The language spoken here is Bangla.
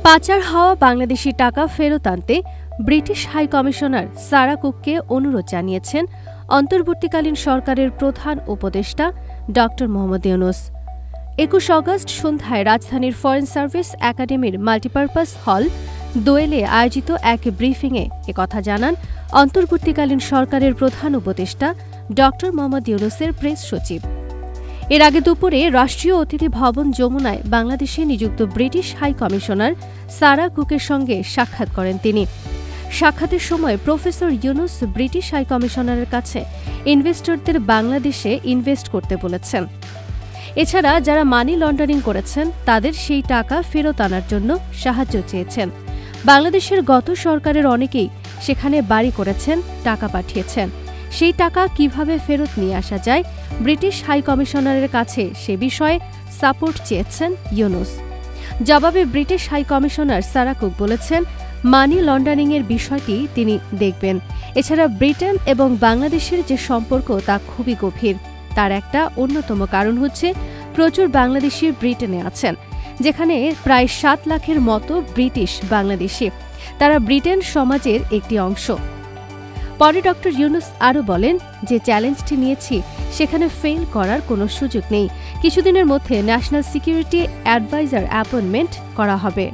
পাচার হওয়া বাংলাদেশি টাকা ফেরত আনতে ব্রিটিশ হাই কমিশনার সারা কুককে অনুরোধ জানিয়েছেন অন্তর্বর্তীকালীন সরকারের প্রধান উপদেষ্টা ড মোহাম্মদ ইউনূস। ২১ অগস্ট সন্ধ্যায় রাজধানীর ফরেন সার্ভিস একাডেমির মাল্টিপারপাস হল দোয়েলে আয়োজিত এক ব্রিফিংয়ে একথা জানান অন্তর্বর্তীকালীন সরকারের প্রধান উপদেষ্টা ড মোহাম্মদ ইউনূসের প্রেস সচিব। এর আগে দুপুরে রাষ্ট্রীয় অতিথি ভবন যমুনায় বাংলাদেশে নিযুক্ত ব্রিটিশ হাই কমিশনার সারা কুকের সঙ্গে সাক্ষাৎ করেন তিনি। সাক্ষাতের সময় প্রফেসর ইউনূস ব্রিটিশ হাই কমিশনারের কাছে ইনভেস্টরদের বাংলাদেশে ইনভেস্ট করতে বলেছেন। এছাড়া যারা মানি লন্ডারিং করেছেন তাদের সেই টাকা ফেরত আনার জন্য সাহায্য চেয়েছেন। বাংলাদেশের গত সরকারের অনেকেই সেখানে বাড়ি করেছেন, টাকা পাঠিয়েছেন। সেই টাকা কিভাবে ফেরত নিয়ে আসা যায় ব্রিটিশ হাই কমিশনারের কাছে সে বিষয়ে সাপোর্ট চেয়েছেন ইউনূস। জবাবে British high commissioner Sarah Cook বলেছেন, মানি লন্ডারিংয়ের বিষয়টি তিনি দেখবেন। এছাড়া ব্রিটেন এবং বাংলাদেশের যে সম্পর্ক তা খুবই গভীর। তার একটা অন্যতম কারণ হচ্ছে প্রচুর বাংলাদেশি ব্রিটেনে আছেন, যেখানে প্রায় ৭ লাখের মতো ব্রিটিশ বাংলাদেশি। তারা ব্রিটেন সমাজের একটি অংশ। পরে ড ইউনূস আরও বলেন যে চ্যালেঞ্জটি নিয়েছি সেখানে ফেল করার কোনো সুযোগ নেই। কিছুদিনের মধ্যে ন্যাশনাল সিকিউরিটি অ্যাডভাইজার অ্যাপয়েন্টমেন্ট করা হবে।